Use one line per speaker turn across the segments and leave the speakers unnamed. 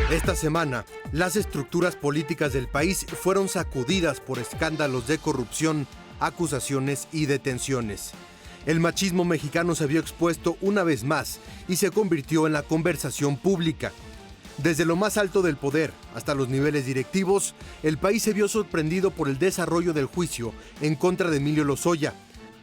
Esta semana, las estructuras políticas del país fueron sacudidas por escándalos de corrupción, acusaciones y detenciones. El machismo mexicano se vio expuesto una vez más y se convirtió en la conversación pública. Desde lo más alto del poder hasta los niveles directivos, el país se vio sorprendido por el desarrollo del juicio en contra de Emilio Lozoya,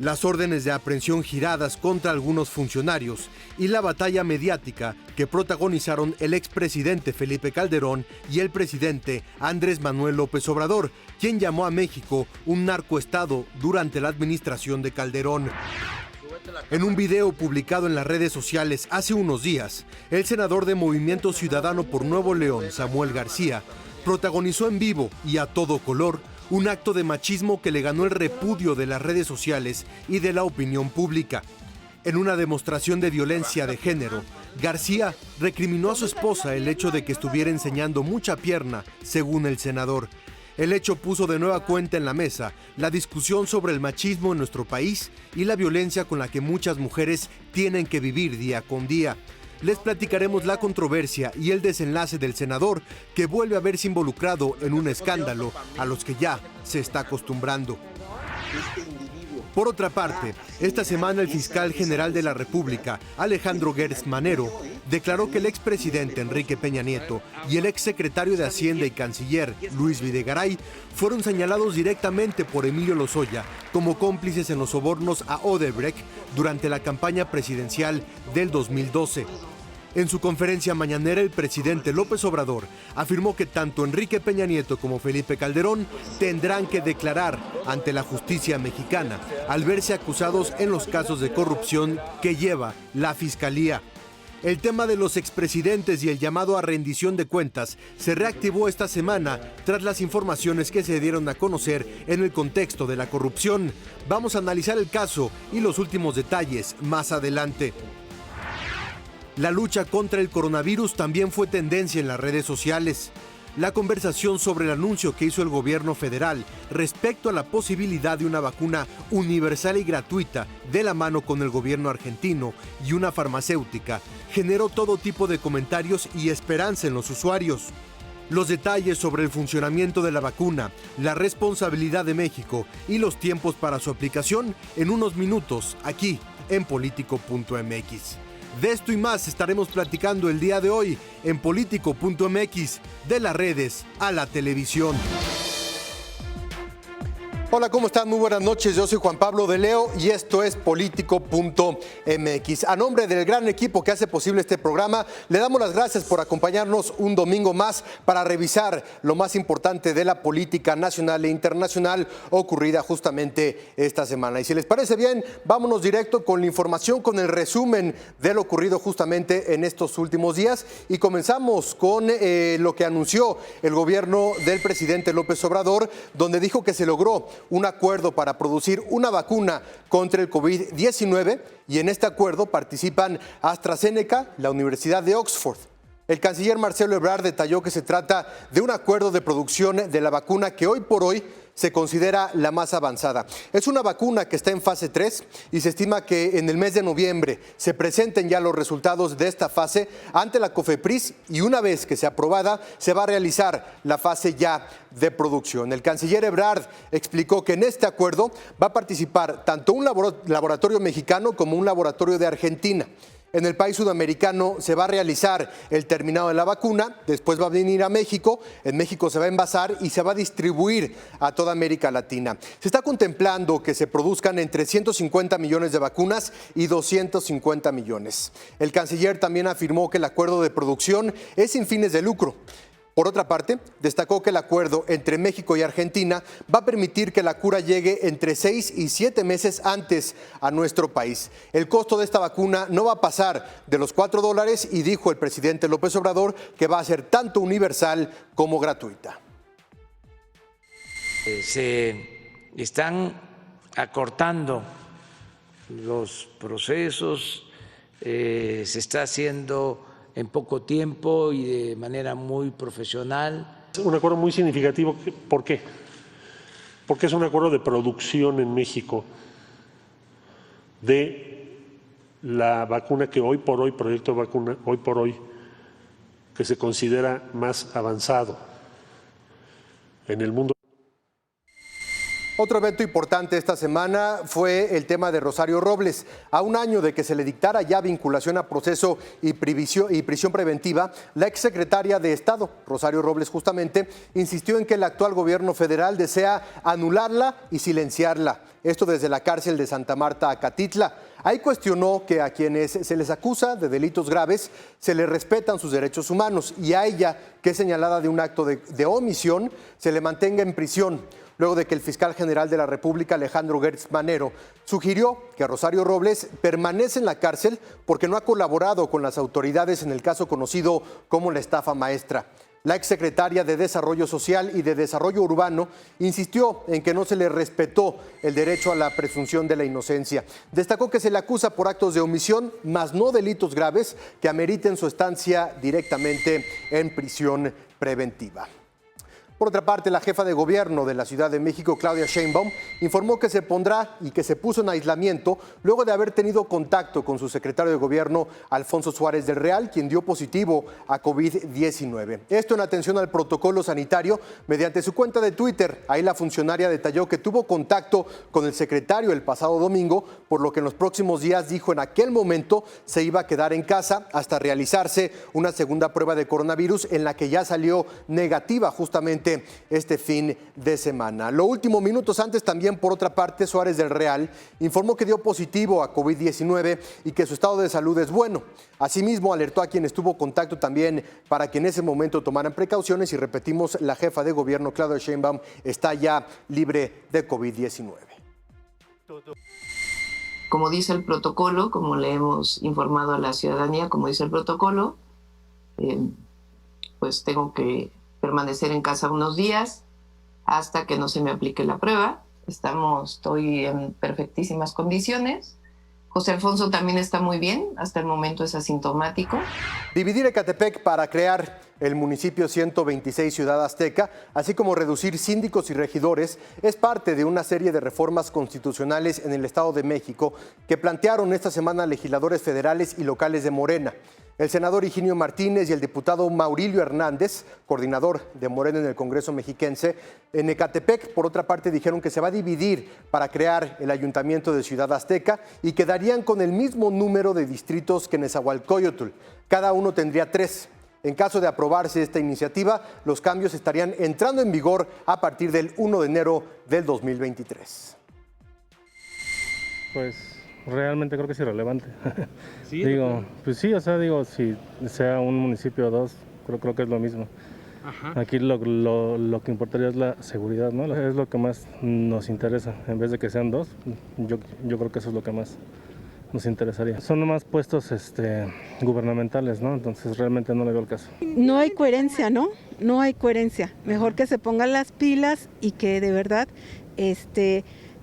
las órdenes de aprehensión giradas contra algunos funcionarios y la batalla mediática que protagonizaron el expresidente Felipe Calderón y el presidente Andrés Manuel López Obrador, quien llamó a México un narcoestado durante la administración de Calderón. En un video publicado en las redes sociales hace unos días, el senador de Movimiento Ciudadano por Nuevo León, Samuel García, protagonizó en vivo y a todo color un acto de machismo que le ganó el repudio de las redes sociales y de la opinión pública. En una demostración de violencia de género, García recriminó a su esposa el hecho de que estuviera enseñando mucha pierna, según el senador. El hecho puso de nueva cuenta en la mesa la discusión sobre el machismo en nuestro país y la violencia con la que muchas mujeres tienen que vivir día con día. Les platicaremos la controversia y el desenlace del senador, que vuelve a verse involucrado en un escándalo a los que ya se está acostumbrando. Por otra parte, esta semana el fiscal general de la República, Alejandro Gertz Manero, declaró que el expresidente Enrique Peña Nieto y el exsecretario de Hacienda y canciller Luis Videgaray fueron señalados directamente por Emilio Lozoya como cómplices en los sobornos a Odebrecht durante la campaña presidencial del 2012. En su conferencia mañanera, el presidente López Obrador afirmó que tanto Enrique Peña Nieto como Felipe Calderón tendrán que declarar ante la justicia mexicana al verse acusados en los casos de corrupción que lleva la Fiscalía. El tema de los expresidentes y el llamado a rendición de cuentas se reactivó esta semana tras las informaciones que se dieron a conocer en el contexto de la corrupción. Vamos a analizar el caso y los últimos detalles más adelante. La lucha contra el coronavirus también fue tendencia en las redes sociales. La conversación sobre el anuncio que hizo el gobierno federal respecto a la posibilidad de una vacuna universal y gratuita de la mano con el gobierno argentino y una farmacéutica generó todo tipo de comentarios y esperanza en los usuarios. Los detalles sobre el funcionamiento de la vacuna, la responsabilidad de México y los tiempos para su aplicación en unos minutos aquí en Politico.mx. De esto y más estaremos platicando el día de hoy en Politico.mx, de las redes a la televisión. Hola, ¿cómo están? Muy buenas noches, yo soy Juan Pablo de Leo y esto es Politico.mx. A nombre del gran equipo que hace posible este programa, le damos las gracias por acompañarnos un domingo más para revisar lo más importante de la política nacional e internacional ocurrida justamente esta semana. Y si les parece bien, vámonos directo con la información, con el resumen de lo ocurrido justamente en estos últimos días y comenzamos con lo que anunció el gobierno del presidente López Obrador, donde dijo que se logró un acuerdo para producir una vacuna contra el COVID-19 y en este acuerdo participan AstraZeneca, la Universidad de Oxford. El canciller Marcelo Ebrard detalló que se trata de un acuerdo de producción de la vacuna que hoy por hoy se considera la más avanzada. Es una vacuna que está en fase 3 y se estima que en el mes de noviembre se presenten ya los resultados de esta fase ante la COFEPRIS y una vez que sea aprobada se va a realizar la fase ya de producción. El canciller Ebrard explicó que en este acuerdo va a participar tanto un laboratorio mexicano como un laboratorio de Argentina. En el país sudamericano se va a realizar el terminado de la vacuna, después va a venir a México, en México se va a envasar y se va a distribuir a toda América Latina. Se está contemplando que se produzcan entre 150 millones de vacunas y 250 millones. El canciller también afirmó que el acuerdo de producción es sin fines de lucro. Por otra parte, destacó que el acuerdo entre México y Argentina va a permitir que la cura llegue entre 6 y 7 meses antes a nuestro país. El costo de esta vacuna no va a pasar de los $4 y dijo el presidente López Obrador que va a ser tanto universal como gratuita.
Se están acortando los procesos, se está haciendo en poco tiempo y de manera muy profesional.
Es un acuerdo muy significativo. ¿Por qué? Porque es un acuerdo de producción en México de la vacuna que hoy por hoy, proyecto de vacuna, hoy por hoy que se considera más avanzado en el mundo.
Otro evento importante esta semana fue el tema de Rosario Robles. A un año de que se le dictara ya vinculación a proceso y prisión preventiva, la exsecretaria de Estado, Rosario Robles, justamente insistió en que el actual gobierno federal desea anularla y silenciarla. Esto desde la cárcel de Santa Marta, Acatitla. Ahí cuestionó que a quienes se les acusa de delitos graves se les respetan sus derechos humanos y a ella, que es señalada de un acto de omisión, se le mantenga en prisión, luego de que el fiscal general de la República, Alejandro Gertz Manero, sugirió que Rosario Robles permanece en la cárcel porque no ha colaborado con las autoridades en el caso conocido como la estafa maestra. La exsecretaria de Desarrollo Social y de Desarrollo Urbano insistió en que no se le respetó el derecho a la presunción de la inocencia. Destacó que se le acusa por actos de omisión, más no delitos graves que ameriten su estancia directamente en prisión preventiva. Por otra parte, la jefa de gobierno de la Ciudad de México, Claudia Sheinbaum, informó que se pondrá y que se puso en aislamiento luego de haber tenido contacto con su secretario de gobierno, Alfonso Suárez del Real, quien dio positivo a COVID-19. Esto en atención al protocolo sanitario mediante su cuenta de Twitter. Ahí la funcionaria detalló que tuvo contacto con el secretario el pasado domingo, por lo que en los próximos días, dijo, en aquel momento se iba a quedar en casa hasta realizarse una segunda prueba de coronavirus en la que ya salió negativa justamente este fin de semana. Lo último, minutos antes, también por otra parte, Suárez del Real informó que dio positivo a COVID-19 y que su estado de salud es bueno. Asimismo, alertó a quienes tuvo contacto también para que en ese momento tomaran precauciones y, repetimos, la jefa de gobierno, Claudia Sheinbaum, está ya libre de COVID-19.
Como dice el protocolo, como le hemos informado a la ciudadanía, como dice el protocolo, pues tengo que permanecer en casa unos días hasta que no se me aplique la prueba. Estoy en perfectísimas condiciones. José Alfonso también está muy bien, hasta el momento es asintomático.
Dividir Ecatepec para crear el municipio 126 Ciudad Azteca, así como reducir síndicos y regidores, es parte de una serie de reformas constitucionales en el Estado de México que plantearon esta semana legisladores federales y locales de Morena. El senador Higinio Martínez y el diputado Maurilio Hernández, coordinador de Morena en el Congreso mexiquense, en Ecatepec, por otra parte, dijeron que se va a dividir para crear el ayuntamiento de Ciudad Azteca y quedarían con el mismo número de distritos que Nezahualcóyotl. Cada uno tendría 3. En caso de aprobarse esta iniciativa, los cambios estarían entrando en vigor a partir del 1 de enero del 2023.
Pues realmente creo que es irrelevante.
¿Sí?
Pues sí, o sea, si sea un municipio o dos, creo que es lo mismo.
Ajá.
Aquí lo que importaría es la seguridad, ¿no? Es lo que más nos interesa. En vez de que sean dos, yo creo que eso es lo que más nos interesaría. Son nomás puestos gubernamentales, ¿no? Entonces realmente no le veo el caso.
No hay coherencia, ¿no? No hay coherencia. Mejor que se pongan las pilas y que de verdad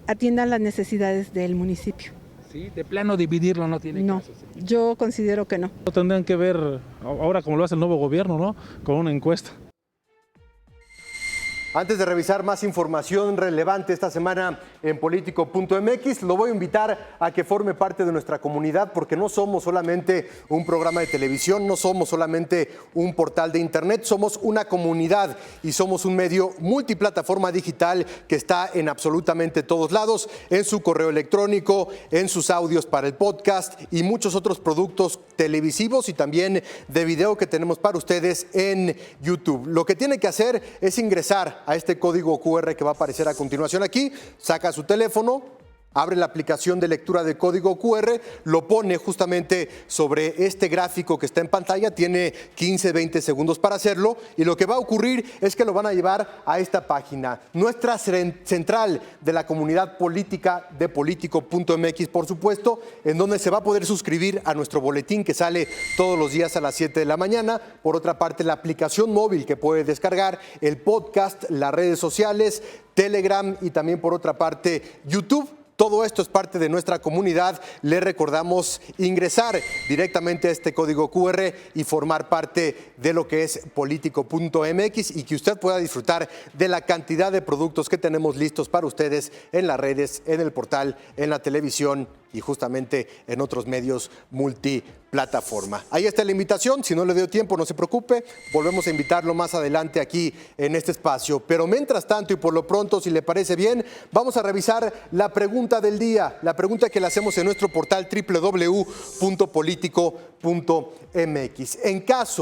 atiendan las necesidades del municipio.
Sí, de plano dividirlo no tiene caso.
No, yo considero que no.
Tendrían que ver, ahora como lo hace el nuevo gobierno, ¿no? Con una encuesta.
Antes de revisar más información relevante esta semana en Politico.mx, lo voy a invitar a que forme parte de nuestra comunidad, porque no somos solamente un programa de televisión, no somos solamente un portal de internet, somos una comunidad y somos un medio multiplataforma digital que está en absolutamente todos lados, en su correo electrónico, en sus audios para el podcast y muchos otros productos televisivos y también de video que tenemos para ustedes en YouTube. Lo que tiene que hacer es ingresar a este código QR que va a aparecer a continuación aquí, saca su teléfono, abre la aplicación de lectura de código QR, lo pone justamente sobre este gráfico que está en pantalla, tiene 15-20 segundos para hacerlo y lo que va a ocurrir es que lo van a llevar a esta página, nuestra central de la comunidad política de Politico.mx, por supuesto, en donde se va a poder suscribir a nuestro boletín que sale todos los días a las 7 de la mañana. Por otra parte, la aplicación móvil que puede descargar, el podcast, las redes sociales, Telegram y también por otra parte YouTube. Todo esto es parte de nuestra comunidad. Le recordamos ingresar directamente a este código QR y formar parte de lo que es Politico.mx y que usted pueda disfrutar de la cantidad de productos que tenemos listos para ustedes en las redes, en el portal, en la televisión y justamente en otros medios multiplataforma. plataforma. Ahí está la invitación, si no le dio tiempo no se preocupe, volvemos a invitarlo más adelante aquí en este espacio. Pero mientras tanto y por lo pronto, si le parece bien, vamos a revisar la pregunta del día, la pregunta que le hacemos en nuestro portal www.politico.mx.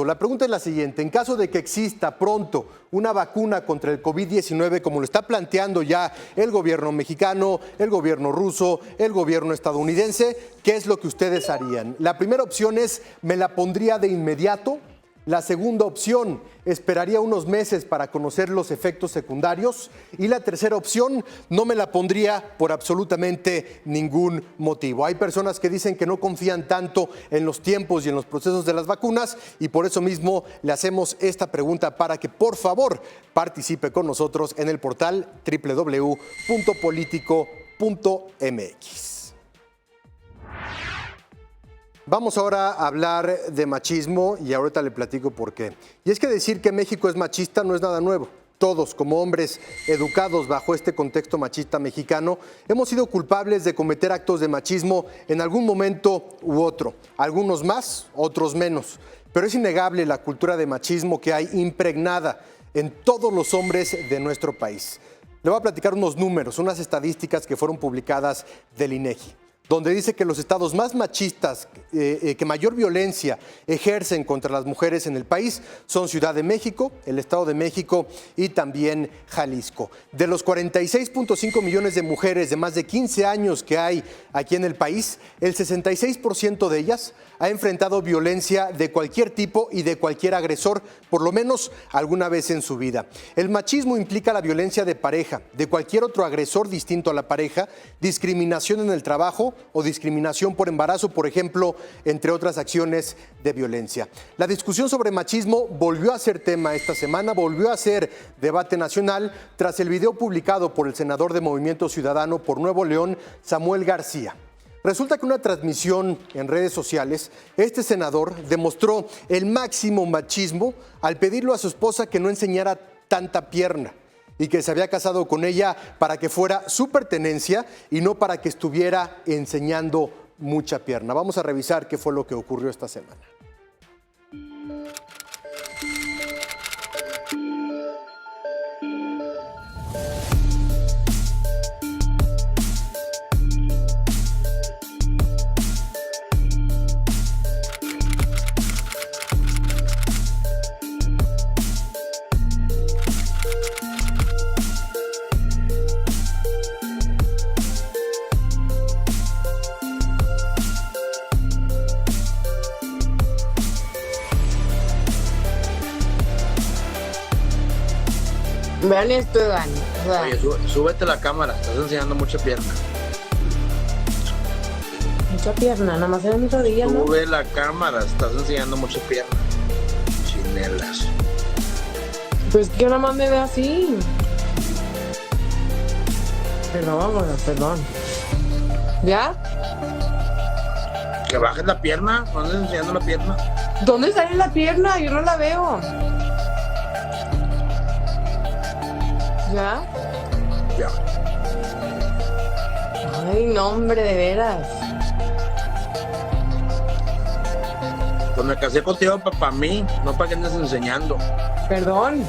La pregunta es la siguiente, en caso de que exista pronto una vacuna contra el COVID-19, como lo está planteando ya el gobierno mexicano, el gobierno ruso, el gobierno estadounidense, ¿qué es lo que ustedes harían? La primera opción es, me la pondría de inmediato. La segunda opción, esperaría unos meses para conocer los efectos secundarios. Y la tercera opción, no me la pondría por absolutamente ningún motivo. Hay personas que dicen que no confían tanto en los tiempos y en los procesos de las vacunas y por eso mismo le hacemos esta pregunta para que por favor participe con nosotros en el portal www.politico.mx. Vamos ahora a hablar de machismo y ahorita le platico por qué. Y es que decir que México es machista no es nada nuevo. Todos, como hombres educados bajo este contexto machista mexicano, hemos sido culpables de cometer actos de machismo en algún momento u otro. Algunos más, otros menos. Pero es innegable la cultura de machismo que hay impregnada en todos los hombres de nuestro país. Le voy a platicar unos números, unas estadísticas que fueron publicadas del INEGI, donde dice que los estados más machistas, que mayor violencia ejercen contra las mujeres en el país, son Ciudad de México, el Estado de México y también Jalisco. De los 46.5 millones de mujeres de más de 15 años que hay aquí en el país, el 66% de ellas ha enfrentado violencia de cualquier tipo y de cualquier agresor, por lo menos alguna vez en su vida. El machismo implica la violencia de pareja, de cualquier otro agresor distinto a la pareja, discriminación en el trabajo o discriminación por embarazo, por ejemplo, entre otras acciones de violencia. La discusión sobre machismo volvió a ser tema esta semana, volvió a ser debate nacional tras el video publicado por el senador de Movimiento Ciudadano por Nuevo León, Samuel García. Resulta que en una transmisión en redes sociales, este senador demostró el máximo machismo al pedirle a su esposa que no enseñara tanta pierna y que se había casado con ella para que fuera su pertenencia y no para que estuviera enseñando mucha pierna. Vamos a revisar qué fue lo que ocurrió esta semana.
Vean esto, Dani. O sea,
Oye, súbete la cámara, estás enseñando mucha pierna.
mucha pierna, nada más en mi rodilla, ¿no?
Sube la cámara, estás enseñando mucha pierna. Chinelas.
Pues que nada más me ve así. Perdón, bueno, perdón. ¿Ya?
Que bajes la pierna, no andes enseñando la pierna.
¿Dónde sale la pierna? Yo no la veo. ¿Ya?
Ya.
Ay, no, hombre, de veras.
Pues me casé contigo para mí, no para que andes enseñando.
Perdón.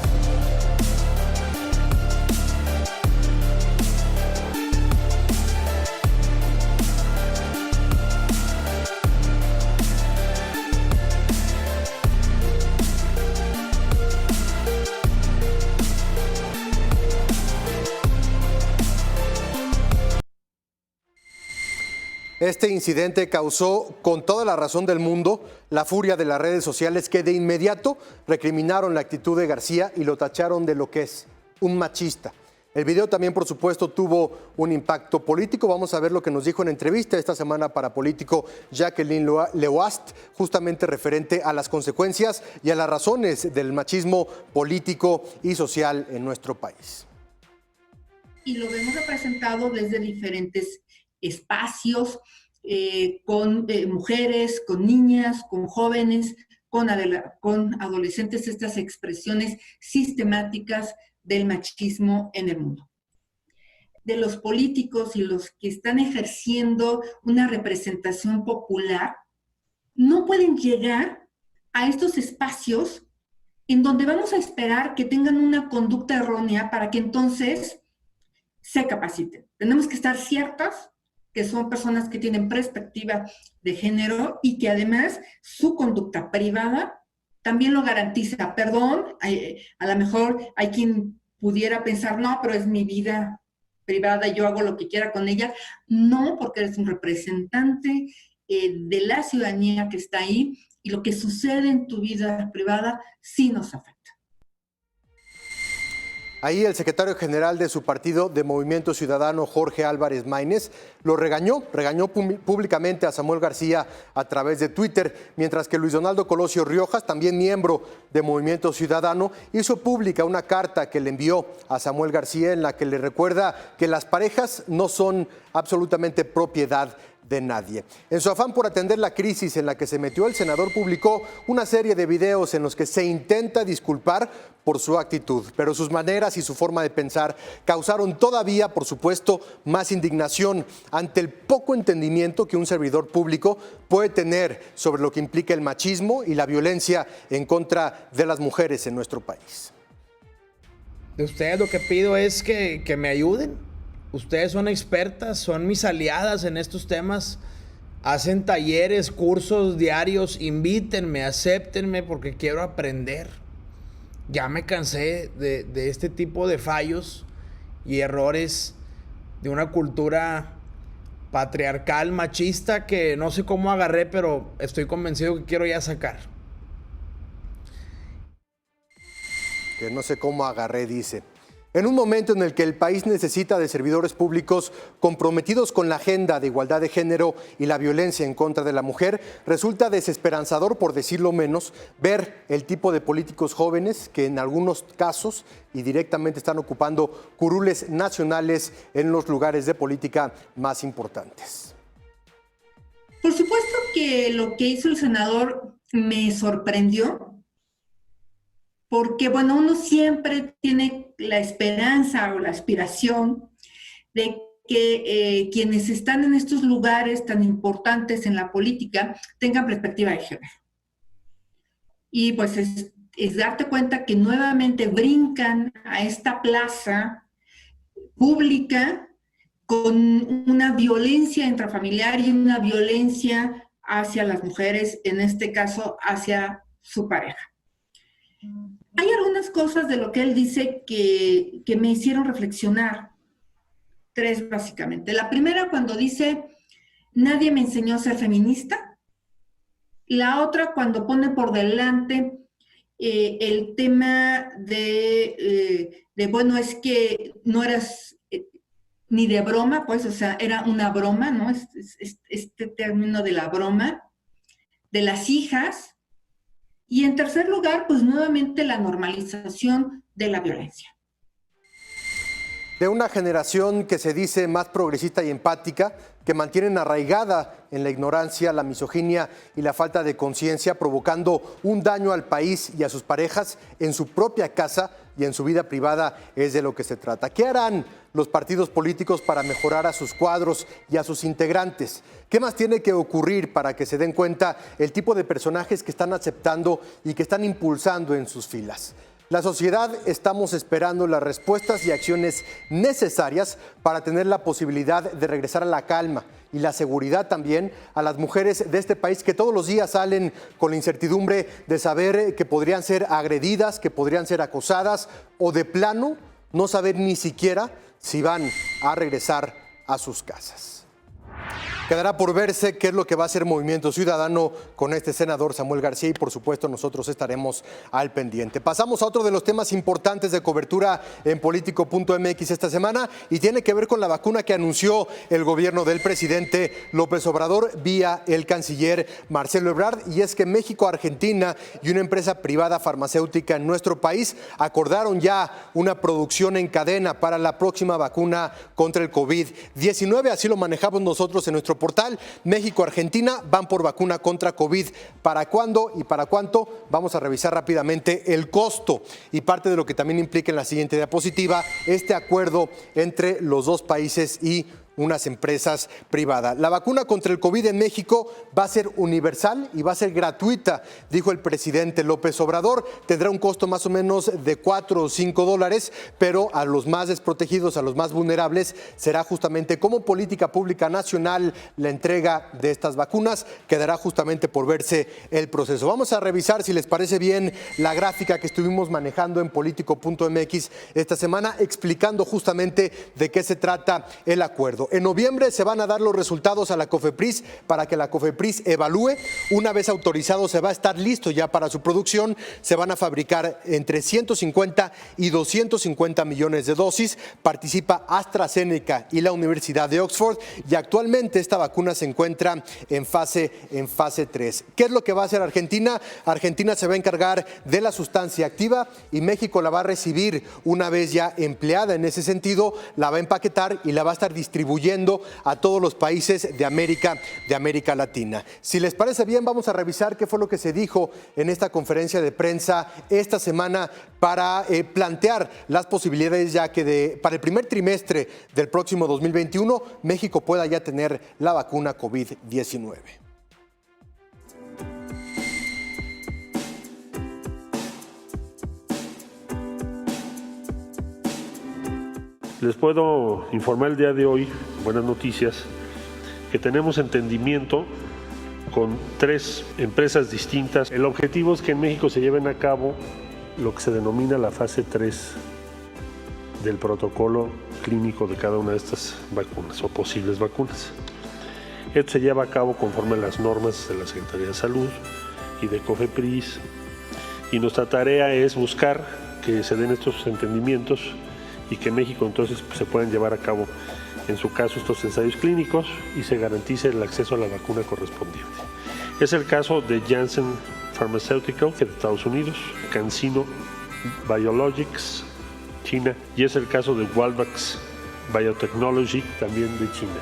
Este incidente causó, con toda la razón del mundo, la furia de las redes sociales que de inmediato recriminaron la actitud de García y lo tacharon de lo que es un machista. El video también, por supuesto, tuvo un impacto político. Vamos a ver lo que nos dijo en entrevista esta semana para Político Jacqueline Leoast, justamente referente a las consecuencias y a las razones del machismo político y social en nuestro país.
Y lo vemos representado desde diferentes espacios, con mujeres, con niñas, con jóvenes, con adolescentes, estas expresiones sistemáticas del machismo en el mundo. De los políticos y los que están ejerciendo una representación popular, no pueden llegar a estos espacios en donde vamos a esperar que tengan una conducta errónea para que entonces se capaciten. Tenemos que estar ciertas que son personas que tienen perspectiva de género y que además su conducta privada también lo garantiza. Perdón, a lo mejor hay quien pudiera pensar, no, pero es mi vida privada, yo hago lo que quiera con ella. No, porque eres un representante de la ciudadanía que está ahí y lo que sucede en tu vida privada sí nos afecta.
Ahí el secretario general de su partido de Movimiento Ciudadano, Jorge Álvarez Maínez, lo regañó públicamente a Samuel García a través de Twitter, mientras que Luis Donaldo Colosio Riojas, también miembro de Movimiento Ciudadano, hizo pública una carta que le envió a Samuel García en la que le recuerda que las parejas no son absolutamente propiedad de nadie. En su afán por atender la crisis en la que se metió, el senador publicó una serie de videos en los que se intenta disculpar por su actitud, pero sus maneras y su forma de pensar causaron todavía, por supuesto, más indignación ante el poco entendimiento que un servidor público puede tener sobre lo que implica el machismo y la violencia en contra de las mujeres en nuestro país.
De ustedes lo que pido es que me ayuden. Ustedes son expertas, son mis aliadas en estos temas. Hacen talleres, cursos diarios. Invítenme, acéptenme porque quiero aprender. Ya me cansé de este tipo de fallos y errores de una cultura patriarcal, machista, que no sé cómo agarré, pero estoy convencido que quiero ya sacar.
Que no sé cómo agarré, dice. En un momento en el que el país necesita de servidores públicos comprometidos con la agenda de igualdad de género y la violencia en contra de la mujer, resulta desesperanzador, por decirlo menos, ver el tipo de políticos jóvenes que en algunos casos y directamente están ocupando curules nacionales en los lugares de política más importantes.
Por supuesto que lo que hizo el senador me sorprendió, porque, bueno, uno siempre tiene la esperanza o la aspiración de que quienes están en estos lugares tan importantes en la política tengan perspectiva de género. Y pues es darte cuenta que nuevamente brincan a esta plaza pública con una violencia intrafamiliar y una violencia hacia las mujeres, en este caso hacia su pareja. Hay algunas cosas de lo que él dice que me hicieron reflexionar. 3 básicamente. La primera, cuando dice, nadie me enseñó a ser feminista. La otra, cuando pone por delante el tema de bueno, es que no eras ni de broma, pues, o sea, era una broma, ¿no? Este término de la broma, de las hijas. Y en tercer lugar, pues nuevamente la normalización de la violencia.
De una generación que se dice más progresista y empática, que mantienen arraigada en la ignorancia, la misoginia y la falta de conciencia, provocando un daño al país y a sus parejas en su propia casa y en su vida privada, es de lo que se trata. ¿Qué harán los partidos políticos para mejorar a sus cuadros y a sus integrantes? ¿Qué más tiene que ocurrir para que se den cuenta el tipo de personajes que están aceptando y que están impulsando en sus filas? La sociedad estamos esperando las respuestas y acciones necesarias para tener la posibilidad de regresar a la calma y la seguridad también a las mujeres de este país que todos los días salen con la incertidumbre de saber que podrían ser agredidas, que podrían ser acosadas o de plano no saber ni siquiera si van a regresar a sus casas. Quedará por verse qué es lo que va a hacer Movimiento Ciudadano con este senador Samuel García y por supuesto nosotros estaremos al pendiente. Pasamos a otro de los temas importantes de cobertura en Político.mx esta semana y tiene que ver con la vacuna que anunció el gobierno del presidente López Obrador vía el canciller Marcelo Ebrard, y es que México, Argentina y una empresa privada farmacéutica en nuestro país acordaron ya una producción en cadena para la próxima vacuna contra el COVID-19. Así lo manejamos nosotros en nuestro portal. México, Argentina van por vacuna contra COVID. ¿Para cuándo y para cuánto? Vamos a revisar rápidamente el costo y parte de lo que también implica en la siguiente diapositiva este acuerdo entre los dos países y unas empresas privadas. La vacuna contra el COVID en México va a ser universal y va a ser gratuita, dijo el presidente López Obrador. Tendrá un costo más o menos de $4 o $5, pero a los más desprotegidos, a los más vulnerables, será justamente como política pública nacional la entrega de estas vacunas. Quedará justamente por verse el proceso. Vamos a revisar, si les parece bien, la gráfica que estuvimos manejando en Politico.mx esta semana, explicando justamente de qué se trata el acuerdo. En noviembre se van a dar los resultados a la COFEPRIS para que la COFEPRIS evalúe. Una vez autorizado, se va a estar listo ya para su producción. Se van a fabricar entre 150 y 250 millones de dosis. Participa AstraZeneca y la Universidad de Oxford, y actualmente esta vacuna se encuentra en fase 3. ¿Qué es lo que va a hacer Argentina? Argentina se va a encargar de la sustancia activa y México la va a recibir una vez ya empleada. En ese sentido, la va a empaquetar y la va a estar distribuyendo a todos los países de América Latina. Si les parece bien, vamos a revisar qué fue lo que se dijo en esta conferencia de prensa esta semana para plantear las posibilidades, ya que para el primer trimestre del próximo 2021 México pueda ya tener la vacuna COVID-19.
Les puedo informar el día de hoy, buenas noticias, que tenemos entendimiento con 3 empresas distintas. El objetivo es que en México se lleven a cabo lo que se denomina la fase 3 del protocolo clínico de cada una de estas vacunas o posibles vacunas. Esto se lleva a cabo conforme a las normas de la Secretaría de Salud y de COFEPRIS, y nuestra tarea es buscar que se den estos entendimientos y que México entonces se puedan llevar a cabo, en su caso, estos ensayos clínicos y se garantice el acceso a la vacuna correspondiente. Es el caso de Janssen Pharmaceutical, de Estados Unidos, CanSino Biologics, China, y es el caso de Walvax Biotechnology, también de China.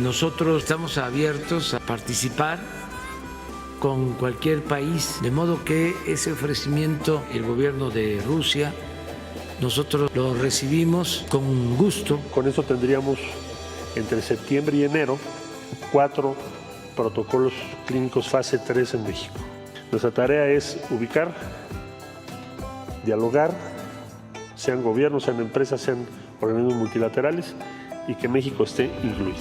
Nosotros estamos abiertos a participar con cualquier país, de modo que ese ofrecimiento, el gobierno de Rusia, nosotros lo recibimos con gusto.
Con eso tendríamos entre septiembre y enero 4 protocolos clínicos fase 3 en México. Nuestra tarea es ubicar, dialogar, sean gobiernos, sean empresas, sean organismos multilaterales, y que México esté incluido,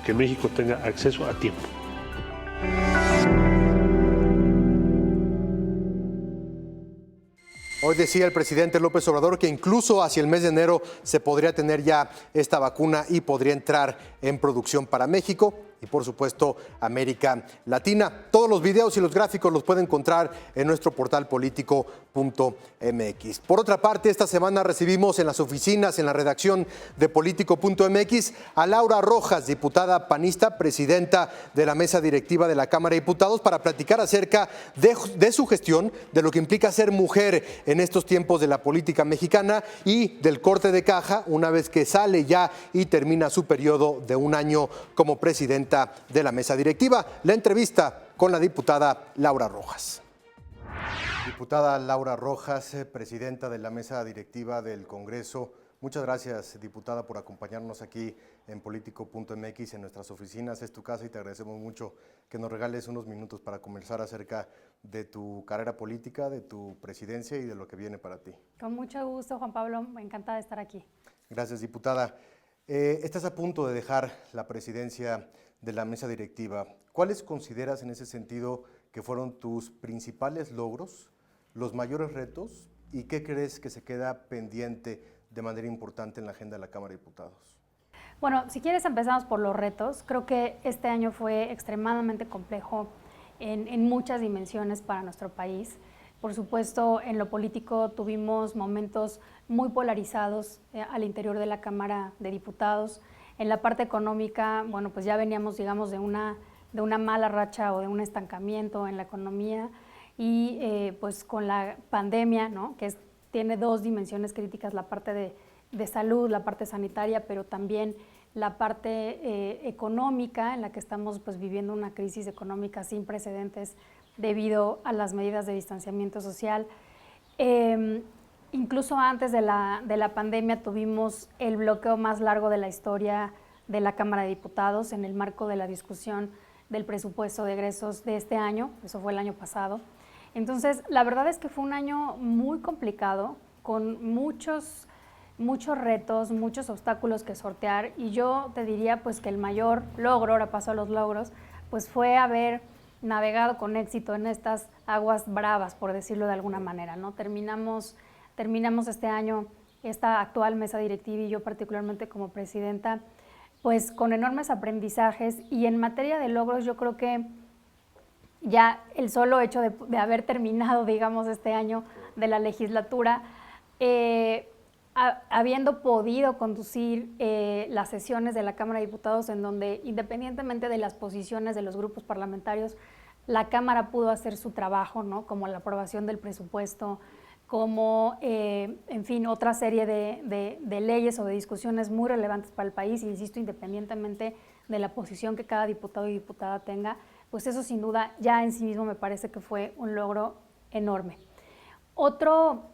que México tenga acceso a tiempo.
Hoy decía el presidente López Obrador que incluso hacia el mes de enero se podría tener ya esta vacuna y podría entrar en producción para México y, por supuesto, América Latina. Todos los videos y los gráficos los pueden encontrar en nuestro portal Politico.mx. Por otra parte, esta semana recibimos en las oficinas, en la redacción de Politico.mx, a Laura Rojas, diputada panista, presidenta de la mesa directiva de la Cámara de Diputados, para platicar acerca de su gestión, de lo que implica ser mujer en estos tiempos de la política mexicana y del corte de caja una vez que sale ya y termina su periodo de un año como presidenta de la mesa directiva. La entrevista con la diputada Laura Rojas. Diputada Laura Rojas, presidenta de la mesa directiva del Congreso. Muchas gracias, diputada, por acompañarnos aquí en Politico.mx, en nuestras oficinas. Es tu casa y te agradecemos mucho que nos regales unos minutos para conversar acerca de tu carrera política, de tu presidencia y de lo que viene para ti.
Con mucho gusto, Juan Pablo, encantada de estar aquí.
Gracias, diputada. Estás a punto de dejar la presidencia de la mesa directiva. ¿Cuáles consideras en ese sentido que fueron tus principales logros, los mayores retos, y qué crees que se queda pendiente de manera importante en la agenda de la Cámara de Diputados?
Bueno, si quieres empezamos por los retos. Creo que este año fue extremadamente complejo en muchas dimensiones para nuestro país. Por supuesto, en lo político tuvimos momentos muy polarizados al interior de la Cámara de Diputados. En la parte económica, bueno, pues ya veníamos, digamos, de una mala racha o de un estancamiento en la economía, y pues con la pandemia, ¿no?, que tiene 2 dimensiones críticas, la parte de salud, la parte sanitaria, pero también la parte económica, en la que estamos pues viviendo una crisis económica sin precedentes debido a las medidas de distanciamiento social. Incluso antes de la pandemia tuvimos el bloqueo más largo de la historia de la Cámara de Diputados en el marco de la discusión del presupuesto de egresos de este año, eso fue el año pasado. Entonces, la verdad es que fue un año muy complicado, con muchos retos, muchos obstáculos que sortear, y yo te diría pues que el mayor logro, ahora paso a los logros, pues fue haber navegado con éxito en estas aguas bravas, por decirlo de alguna manera, ¿no? Terminamos este año esta actual mesa directiva y yo particularmente como presidenta, pues con enormes aprendizajes, y en materia de logros yo creo que ya el solo hecho de haber terminado, digamos, este año de la legislatura, habiendo podido conducir las sesiones de la Cámara de Diputados en donde, independientemente de las posiciones de los grupos parlamentarios, la Cámara pudo hacer su trabajo, ¿no? Como la aprobación del presupuesto, como, en fin, otra serie de leyes o de discusiones muy relevantes para el país, y insisto, independientemente de la posición que cada diputado y diputada tenga, pues eso sin duda ya en sí mismo me parece que fue un logro enorme. Otro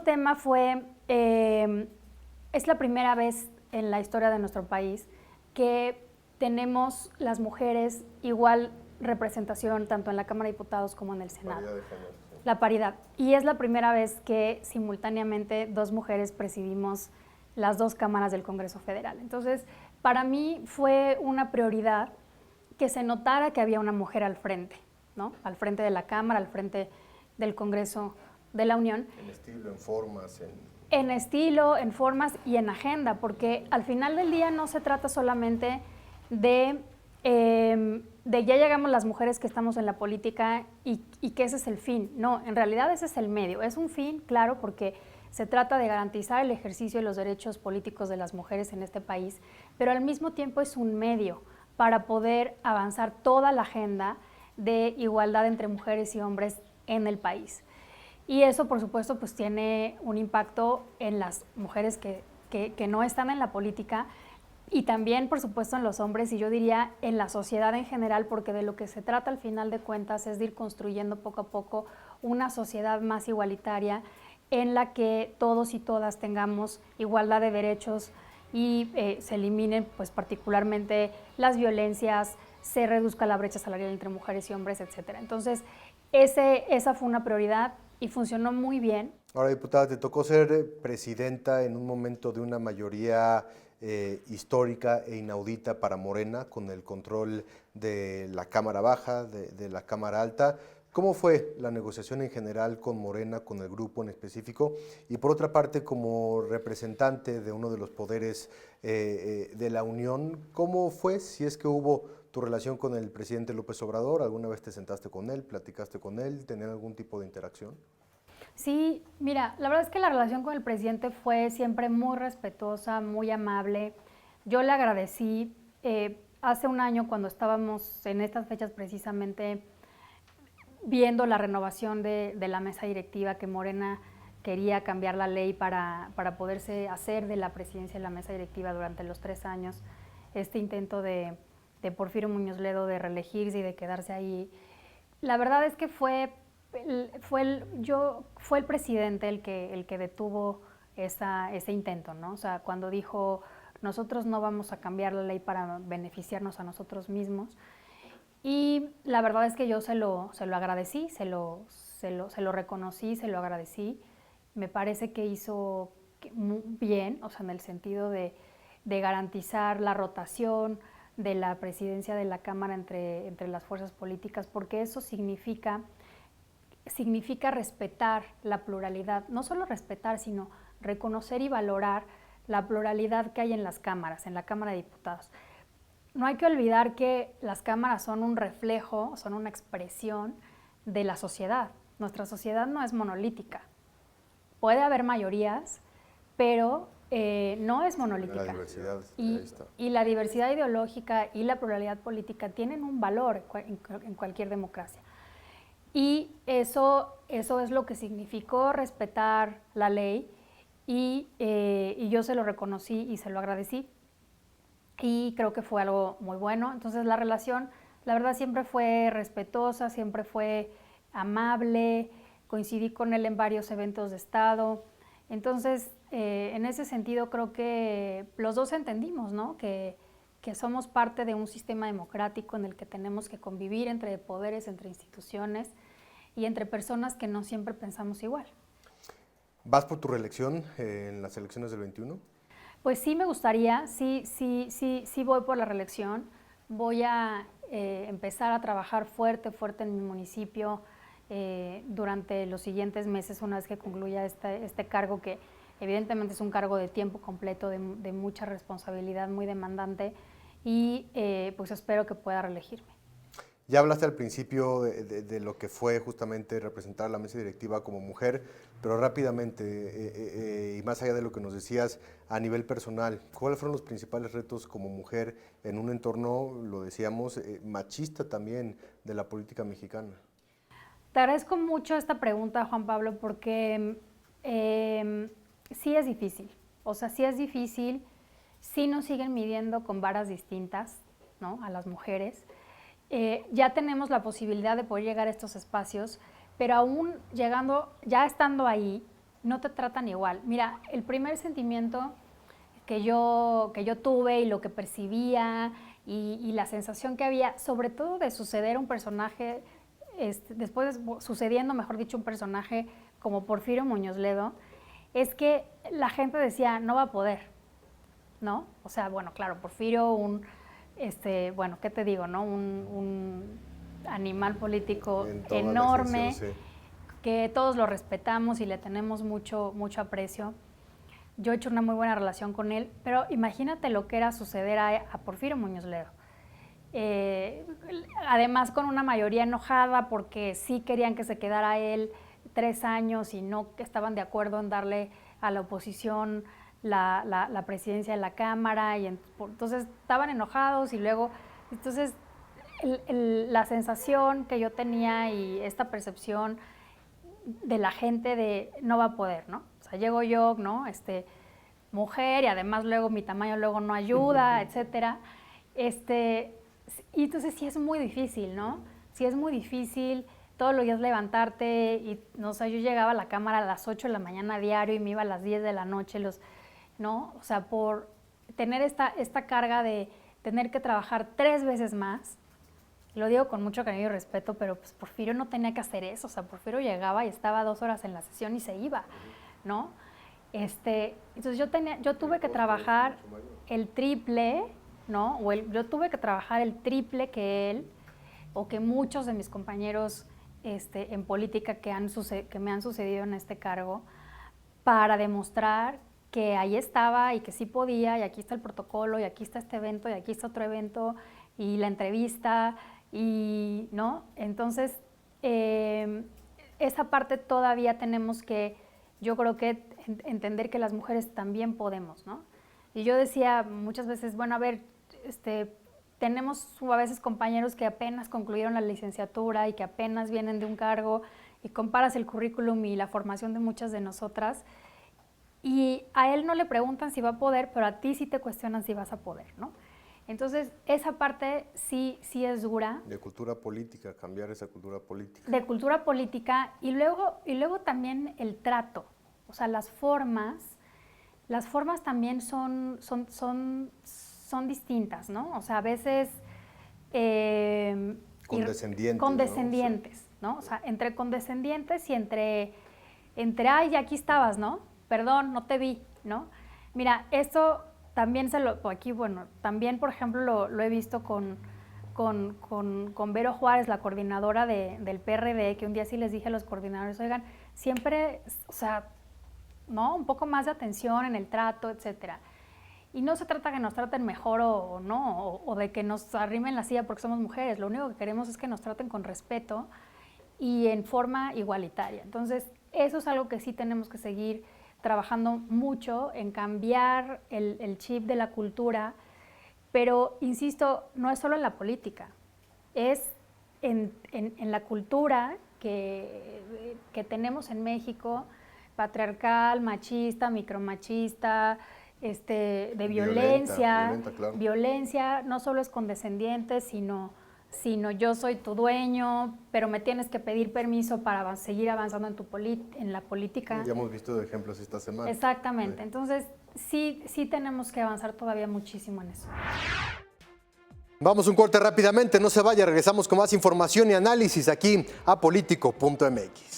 tema fue, es la primera vez en la historia de nuestro país que tenemos las mujeres igual representación tanto en la Cámara de Diputados como en el Senado. La paridad. Y es la primera vez que simultáneamente 2 mujeres presidimos las 2 cámaras del Congreso Federal. Entonces, para mí fue una prioridad que se notara que había una mujer al frente, ¿no? Al frente de la Cámara, al frente del Congreso de la Unión.
En estilo, en formas.
En estilo, en formas y en agenda, porque al final del día no se trata solamente de ya llegamos las mujeres que estamos en la política y que ese es el fin. No, en realidad ese es el medio. Es un fin, claro, porque se trata de garantizar el ejercicio de los derechos políticos de las mujeres en este país, pero al mismo tiempo es un medio para poder avanzar toda la agenda de igualdad entre mujeres y hombres en el país. Y eso, por supuesto, pues tiene un impacto en las mujeres que no están en la política, y también, por supuesto, en los hombres, y yo diría en la sociedad en general, porque de lo que se trata al final de cuentas es de ir construyendo poco a poco una sociedad más igualitaria en la que todos y todas tengamos igualdad de derechos y se eliminen pues particularmente las violencias, se reduzca la brecha salarial entre mujeres y hombres, etcétera. Entonces, esa fue una prioridad y funcionó muy bien.
Ahora, diputada, te tocó ser presidenta en un momento de una mayoría histórica e inaudita para Morena, con el control de la Cámara Baja, de la Cámara Alta. ¿Cómo fue la negociación en general con Morena, con el grupo en específico? Y por otra parte, como representante de uno de los poderes de la Unión, ¿cómo fue, si es que hubo, tu relación con el presidente López Obrador? ¿Alguna vez te sentaste con él, platicaste con él, tenían algún tipo de interacción?
Sí, mira, la verdad es que la relación con el presidente fue siempre muy respetuosa, muy amable. Yo le agradecí hace un año, cuando estábamos en estas fechas precisamente viendo la renovación de la mesa directiva, que Morena quería cambiar la ley para poderse hacer de la presidencia de la mesa directiva durante los 3 años, este intento de Porfirio Muñoz Ledo de reelegirse y de quedarse ahí. La verdad es que fue el presidente el que detuvo ese intento, ¿no? O sea, cuando dijo, nosotros no vamos a cambiar la ley para beneficiarnos a nosotros mismos. Y la verdad es que yo se lo agradecí, se lo reconocí, se lo agradecí. Me parece que hizo muy bien, o sea, en el sentido de garantizar la rotación de la presidencia de la Cámara entre las fuerzas políticas, porque eso significa respetar la pluralidad, no solo respetar, sino reconocer y valorar la pluralidad que hay en las cámaras, en la Cámara de Diputados. No hay que olvidar que las cámaras son un reflejo, son una expresión de la sociedad. Nuestra sociedad no es monolítica. Puede haber mayorías, pero no es monolítica.
La diversidad,
y la diversidad ideológica y la pluralidad política tienen un valor en cualquier democracia. Y eso es lo que significó respetar la ley y yo se lo reconocí y se lo agradecí. Y creo que fue algo muy bueno. Entonces la relación, la verdad, siempre fue respetuosa, siempre fue amable, coincidí con él en varios eventos de Estado. Entonces, en ese sentido creo que los dos entendimos, ¿no? Que que somos parte de un sistema democrático en el que tenemos que convivir entre poderes, entre instituciones y entre personas que no siempre pensamos igual.
¿Vas por tu reelección en las elecciones del 21?
Pues sí me gustaría, sí voy por la reelección. Voy a empezar a trabajar fuerte en mi municipio durante los siguientes meses, una vez que concluya este cargo, que evidentemente es un cargo de tiempo completo, de mucha responsabilidad, muy demandante, y pues espero que pueda reelegirme.
Ya hablaste al principio de lo que fue justamente representar a la mesa directiva como mujer, pero rápidamente, y más allá de lo que nos decías a nivel personal, ¿cuáles fueron los principales retos como mujer en un entorno, lo decíamos, machista también de la política mexicana?
Te agradezco mucho esta pregunta, Juan Pablo, porque sí es difícil. O sea, sí es difícil, sí nos siguen midiendo con varas distintas, ¿no?, a las mujeres. Ya tenemos la posibilidad de poder llegar a estos espacios, pero aún ya estando ahí, no te tratan igual. Mira, el primer sentimiento que yo tuve y lo que percibía y la sensación que había, sobre todo de suceder un personaje, después sucediendo, mejor dicho, un personaje como Porfirio Muñoz Ledo, es que la gente decía, no va a poder, ¿no? O sea, bueno, claro, Porfirio, bueno, ¿qué te digo, no? Un animal político enorme, sí, que todos lo respetamos y le tenemos mucho aprecio. Yo he hecho una muy buena relación con él, pero imagínate lo que era suceder a Porfirio Muñoz Ledo. Además con una mayoría enojada porque sí querían que se quedara él 3 años y no estaban de acuerdo en darle a la oposición la presidencia de la Cámara, y entonces estaban enojados, y luego, entonces la sensación que yo tenía y esta percepción de la gente de no va a poder, ¿no? O sea, llego yo, ¿no? Mujer, y además luego mi tamaño luego no ayuda, etcétera. Y entonces sí es muy difícil, ¿no? Sí es muy difícil todos los días levantarte y, no sé, yo llegaba a la Cámara a las 8 de la mañana diario y me iba a las 10 de la noche, ¿no? O sea, por tener esta carga de tener que trabajar 3 veces más. Lo digo con mucho cariño y respeto, pero pues Porfirio no tenía que hacer eso. O sea, Porfirio llegaba y estaba 2 horas en la sesión y se iba, ¿no? Entonces yo tuve que trabajar el triple, ¿no? Yo tuve que trabajar el triple que él, o que muchos de mis compañeros en política que me han sucedido en este cargo, para demostrar que ahí estaba y que sí podía, y aquí está el protocolo, y aquí está este evento, y aquí está otro evento, y la entrevista, y ¿no? Entonces, esa parte todavía tenemos que, yo creo que entender que las mujeres también podemos, ¿no? Y yo decía muchas veces, bueno, a ver, tenemos a veces compañeros que apenas concluyeron la licenciatura y que apenas vienen de un cargo, y comparas el currículum y la formación de muchas de nosotras, y a él no le preguntan si va a poder, pero a ti sí te cuestionan si vas a poder, ¿no? Entonces, esa parte sí es dura.
De cultura política, cambiar esa cultura política.
De cultura política, y luego también el trato. O sea, las formas también son distintas, ¿no? O sea, a veces...
condescendientes.
Condescendientes, ¿no? O sea, entre condescendientes y entre ay, ya aquí estabas, ¿no? Perdón, no te vi, ¿no? Mira, esto también también, por ejemplo, lo he visto con Vero Juárez, la coordinadora del PRD, que un día sí les dije a los coordinadores, oigan, siempre, o sea, ¿no? Un poco más de atención en el trato, etcétera. Y no se trata de que nos traten mejor o no, o de que nos arrimen la silla porque somos mujeres. Lo único que queremos es que nos traten con respeto y en forma igualitaria. Entonces, eso es algo que sí tenemos que seguir trabajando mucho en cambiar el chip de la cultura, pero, insisto, no es solo en la política, es en la cultura que tenemos en México, patriarcal, machista, micromachista, de violencia.
Violenta, claro.
Violencia no solo es condescendiente, sino yo soy tu dueño, pero me tienes que pedir permiso para seguir avanzando en la política.
Ya hemos visto ejemplos esta semana.
Exactamente. Entonces, sí tenemos que avanzar todavía muchísimo en eso.
Vamos a un corte rápidamente, no se vaya, regresamos con más información y análisis aquí a Politico.mx.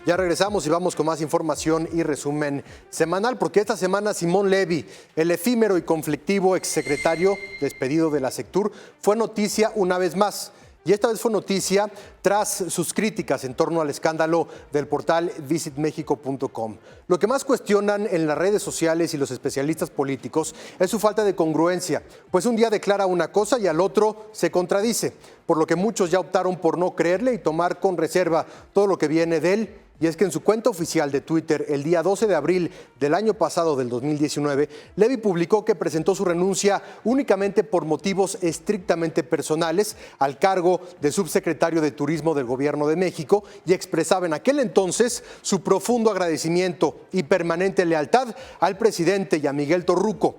Ya regresamos y vamos con más información y resumen semanal, porque esta semana Simón Levy, el efímero y conflictivo exsecretario despedido de la Sectur, fue noticia una vez más. Y esta vez fue noticia tras sus críticas en torno al escándalo del portal visitmexico.com. Lo que más cuestionan en las redes sociales y los especialistas políticos es su falta de congruencia, pues un día declara una cosa y al otro se contradice, por lo que muchos ya optaron por no creerle y tomar con reserva todo lo que viene de él. Y es que en su cuenta oficial de Twitter, el día 12 de abril del año pasado, del 2019, Levy publicó que presentó su renuncia únicamente por motivos estrictamente personales al cargo de subsecretario de Turismo del Gobierno de México y expresaba en aquel entonces su profundo agradecimiento y permanente lealtad al presidente y a Miguel Torruco.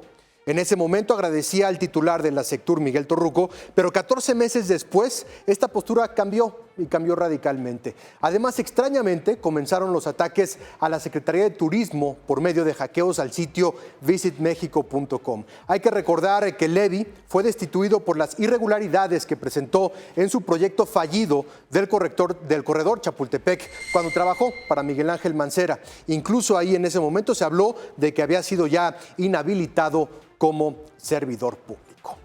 En ese momento agradecía al titular de la Sectur, Miguel Torruco, pero 14 meses después esta postura cambió y cambió radicalmente. Además, extrañamente, comenzaron los ataques a la Secretaría de Turismo por medio de hackeos al sitio visitmexico.com. Hay que recordar que Levy fue destituido por las irregularidades que presentó en su proyecto fallido del corredor Chapultepec cuando trabajó para Miguel Ángel Mancera. Incluso ahí en ese momento se habló de que había sido ya inhabilitado como servidor público.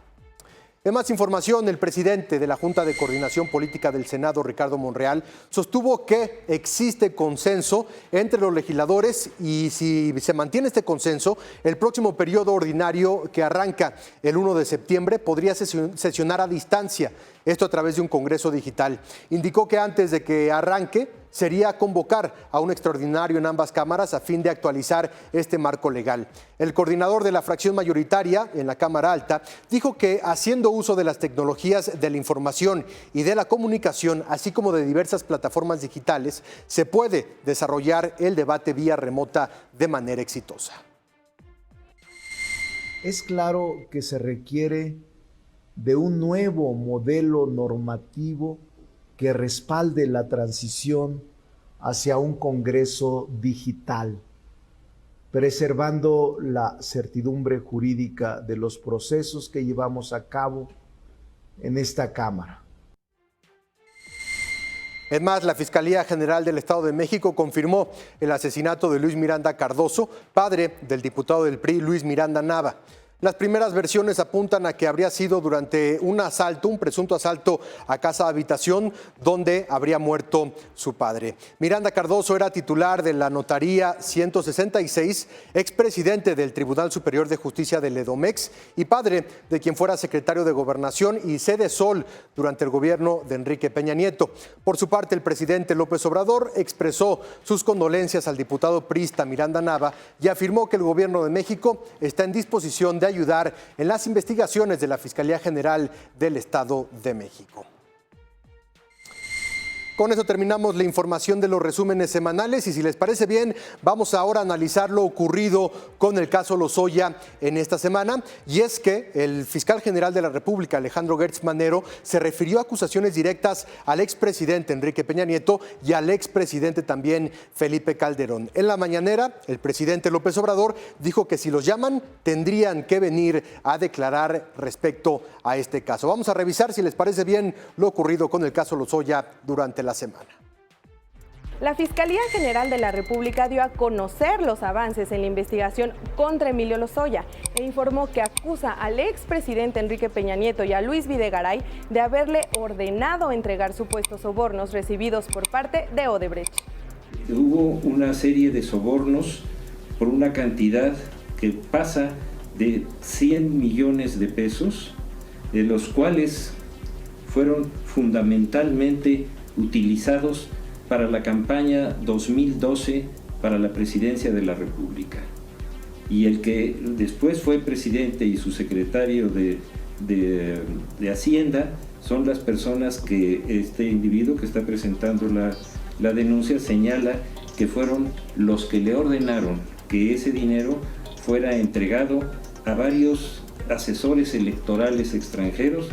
En más información, el presidente de la Junta de Coordinación Política del Senado, Ricardo Monreal, sostuvo que existe consenso entre los legisladores y si se mantiene este consenso, el próximo periodo ordinario que arranca el 1 de septiembre podría sesionar a distancia, esto a través de un congreso digital. Indicó que antes de que arranque, sería convocar a un extraordinario en ambas cámaras a fin de actualizar este marco legal. El coordinador de la fracción mayoritaria en la Cámara Alta dijo que haciendo uso de las tecnologías de la información y de la comunicación, así como de diversas plataformas digitales, se puede desarrollar el debate vía remota de manera exitosa.
Es claro que se requiere de un nuevo modelo normativo que respalde la transición hacia un Congreso digital, preservando la certidumbre jurídica de los procesos que llevamos a cabo en esta Cámara.
Es más, la Fiscalía General del Estado de México confirmó el asesinato de Luis Miranda Cardoso, padre del diputado del PRI, Luis Miranda Nava. Las primeras versiones apuntan a que habría sido durante un presunto asalto a casa habitación, donde habría muerto su padre. Miranda Cardoso era titular de la Notaría 166, expresidente del Tribunal Superior de Justicia del Edomex y padre de quien fuera secretario de Gobernación y sede Sol durante el gobierno de Enrique Peña Nieto. Por su parte, el presidente López Obrador expresó sus condolencias al diputado priista Miranda Nava y afirmó que el gobierno de México está en disposición de ayudar en las investigaciones de la Fiscalía General del Estado de México. Con eso terminamos la información de los resúmenes semanales y si les parece bien, vamos ahora a analizar lo ocurrido con el caso Lozoya en esta semana. Y es que el fiscal general de la República, Alejandro Gertz Manero, se refirió a acusaciones directas al expresidente Enrique Peña Nieto y al expresidente también Felipe Calderón. En la mañanera, el presidente López Obrador dijo que si los llaman, tendrían que venir a declarar respecto a este caso. Vamos a revisar, si les parece bien, lo ocurrido con el caso Lozoya durante la semana.
La Fiscalía General de la República dio a conocer los avances en la investigación contra Emilio Lozoya e informó que acusa al expresidente Enrique Peña Nieto y a Luis Videgaray de haberle ordenado entregar supuestos sobornos recibidos por parte de Odebrecht.
Hubo una serie de sobornos por una cantidad que pasa de 100 millones de pesos, de los cuales fueron fundamentalmente utilizados para la campaña 2012 para la presidencia de la República. Y el que después fue presidente y su secretario de Hacienda son las personas que este individuo que está presentando la denuncia señala que fueron los que le ordenaron que ese dinero fuera entregado a varios asesores electorales extranjeros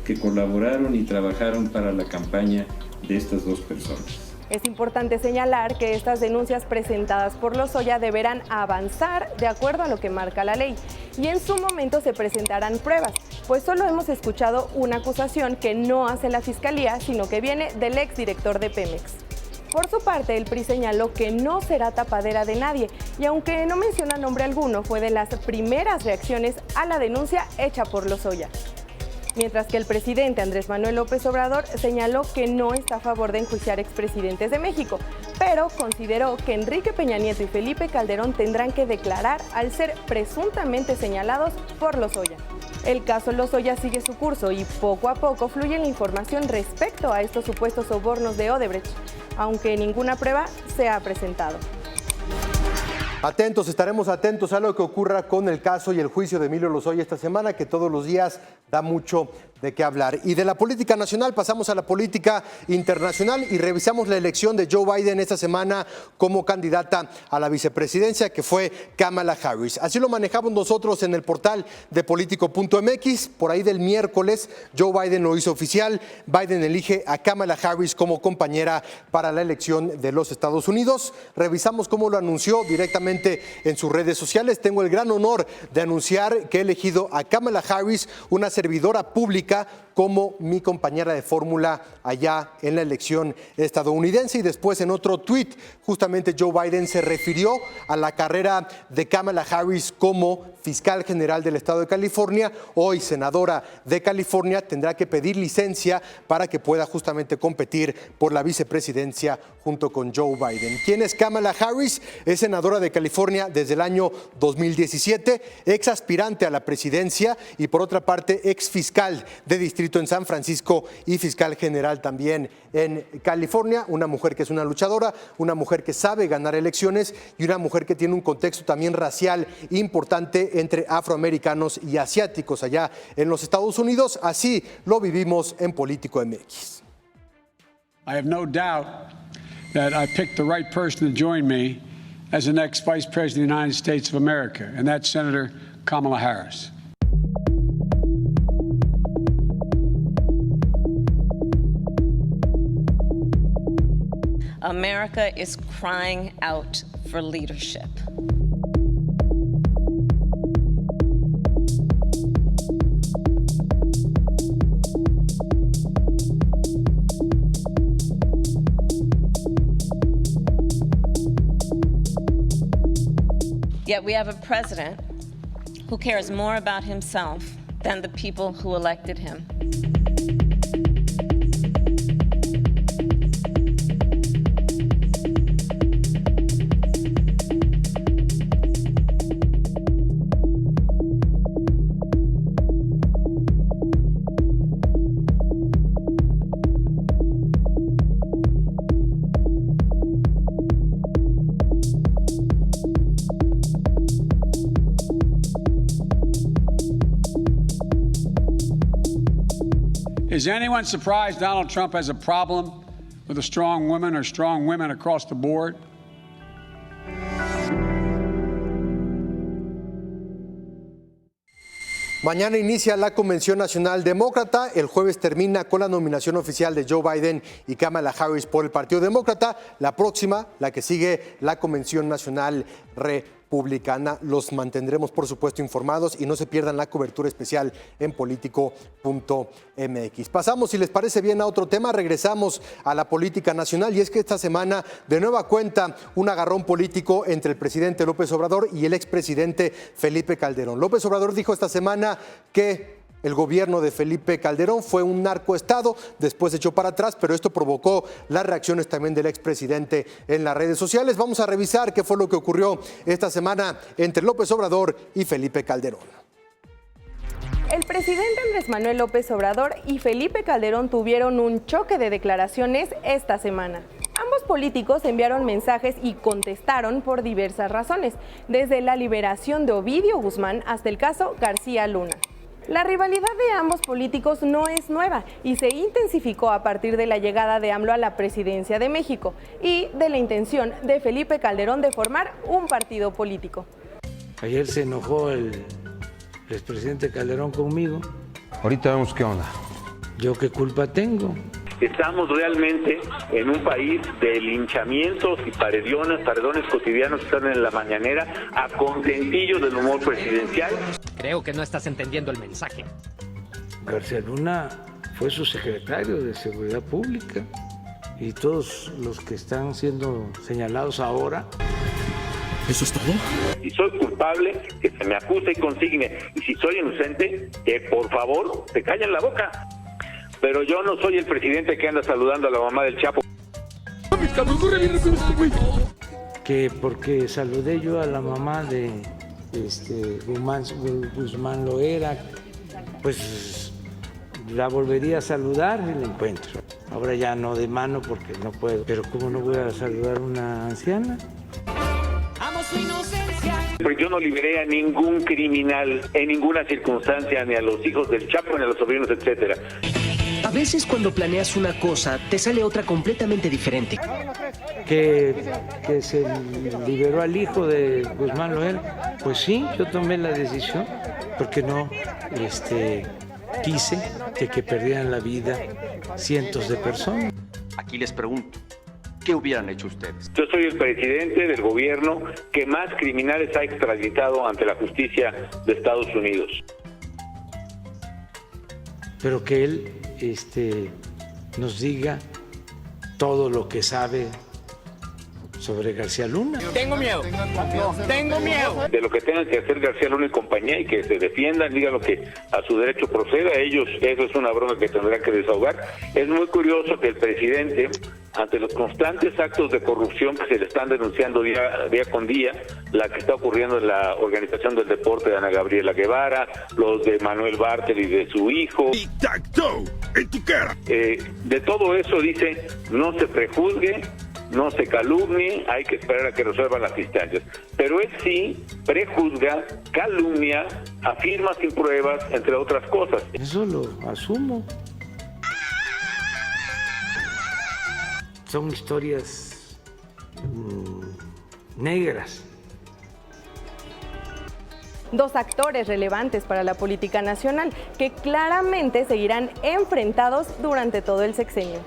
que colaboraron y trabajaron para la campaña de estas dos personas.
Es importante señalar que estas denuncias presentadas por Lozoya deberán avanzar de acuerdo a lo que marca la ley y en su momento se presentarán pruebas, pues solo hemos escuchado una acusación que no hace la Fiscalía, sino que viene del exdirector de Pemex. Por su parte, el PRI señaló que no será tapadera de nadie y aunque no menciona nombre alguno, fue de las primeras reacciones a la denuncia hecha por Lozoya. Mientras que el presidente Andrés Manuel López Obrador señaló que no está a favor de enjuiciar expresidentes de México, pero consideró que Enrique Peña Nieto y Felipe Calderón tendrán que declarar al ser presuntamente señalados por Lozoya. El caso Lozoya sigue su curso y poco a poco fluye la información respecto a estos supuestos sobornos de Odebrecht, aunque ninguna prueba se ha presentado.
Atentos, estaremos atentos a lo que ocurra con el caso y el juicio de Emilio Lozoya esta semana, que todos los días da mucho de qué hablar. Y de la política nacional pasamos a la política internacional y revisamos la elección de Joe Biden esta semana como candidata a la vicepresidencia, que fue Kamala Harris. Así lo manejamos nosotros en el portal de Politico.mx. Por ahí del miércoles, Joe Biden lo hizo oficial. Biden elige a Kamala Harris como compañera para la elección de los Estados Unidos. Revisamos cómo lo anunció directamente en sus redes sociales. Tengo el gran honor de anunciar que he elegido a Kamala Harris, una servidora pública, como mi compañera de fórmula allá en la elección estadounidense. Y después, en otro tuit, justamente Joe Biden se refirió a la carrera de Kamala Harris como fiscal general del estado de California. Hoy, senadora de California, tendrá que pedir licencia para que pueda justamente competir por la vicepresidencia junto con Joe Biden. ¿Quién es Kamala Harris? Es senadora de California desde el año 2017, ex aspirante a la presidencia y por otra parte ex fiscal de distrito en San Francisco y fiscal general también en California. Una mujer que es una luchadora, una mujer que sabe ganar elecciones y una mujer que tiene un contexto también racial importante entre afroamericanos y asiáticos allá en los Estados Unidos. Así lo vivimos en Político MX.
I have no doubt that I picked the right person to join me as the next Vice President of the United States of America, and that's Senator Kamala Harris.
America is crying out for leadership. Yet we have a president who cares more about himself than the people who elected him.
Is anyone surprised Donald Trump has a problem with a strong woman or strong women across the board?
Mañana inicia la Convención Nacional Demócrata. El jueves termina con la nominación oficial de Joe Biden y Kamala Harris por el Partido Demócrata. La próxima, la que sigue, la Convención Nacional Republicana. Los mantendremos, por supuesto, informados y no se pierdan la cobertura especial en Politico.mx. Pasamos, si les parece bien, a otro tema. Regresamos a la política nacional y es que esta semana, de nueva cuenta, un agarrón político entre el presidente López Obrador y el expresidente Felipe Calderón. López Obrador dijo esta semana que el gobierno de Felipe Calderón fue un narcoestado, después se echó para atrás, pero esto provocó las reacciones también del expresidente en las redes sociales. Vamos a revisar qué fue lo que ocurrió esta semana entre López Obrador y Felipe Calderón.
El presidente Andrés Manuel López Obrador y Felipe Calderón tuvieron un choque de declaraciones esta semana. Ambos políticos enviaron mensajes y contestaron por diversas razones, desde la liberación de Ovidio Guzmán hasta el caso García Luna. La rivalidad de ambos políticos no es nueva y se intensificó a partir de la llegada de AMLO a la presidencia de México y de la intención de Felipe Calderón de formar un partido político.
Ayer se enojó el expresidente Calderón conmigo.
Ahorita vemos qué onda.
¿Yo qué culpa tengo?
Estamos realmente en un país de linchamientos y paredones cotidianos que están en la mañanera a contentillo del humor presidencial.
Creo que no estás entendiendo el mensaje.
García Luna fue su secretario de Seguridad Pública y todos los que están siendo señalados ahora.
¿Eso es todo? Si soy culpable, que se me acuse y consigne. Y si soy inocente, que por favor se callen la boca. Pero yo no soy el presidente que anda saludando a la mamá del Chapo.
Que porque saludé yo a la mamá de Guzmán Loera, pues la volvería a saludar y la encuentro. Ahora ya no de mano porque no puedo. Pero ¿cómo no voy a saludar a una anciana?
¡Amo su inocencia!
Pero yo no liberé a ningún criminal en ninguna circunstancia, ni a los hijos del Chapo, ni a los sobrinos, etcétera.
A veces cuando planeas una cosa, te sale otra completamente diferente.
Que se liberó al hijo de Guzmán Loera. Pues sí, yo tomé la decisión, porque no quise que perdieran la vida cientos de personas.
Aquí les pregunto, ¿qué hubieran hecho ustedes?
Yo soy el presidente del gobierno que más criminales ha extraditado ante la justicia de Estados Unidos.
Pero que él nos diga todo lo que sabe sobre García Luna.
Tengo miedo. Tengo miedo.
De lo que tengan que hacer García Luna y compañía y que se defiendan, digan lo que a su derecho proceda. Ellos, eso es una broma que tendrán que desahogar. Es muy curioso que el presidente, ante los constantes actos de corrupción que se le están denunciando día con día, la que está ocurriendo en la Organización del Deporte de Ana Gabriela Guevara, los de Manuel Bartel y de su hijo, en tu cara. De todo eso dice, no se prejuzgue, no se calumnie, hay que esperar a que resuelvan las instancias. Pero él sí prejuzga, calumnia, afirma sin pruebas, entre otras cosas.
Eso lo asumo. Son historias negras.
Dos actores relevantes para la política nacional que claramente seguirán enfrentados durante todo el sexenio.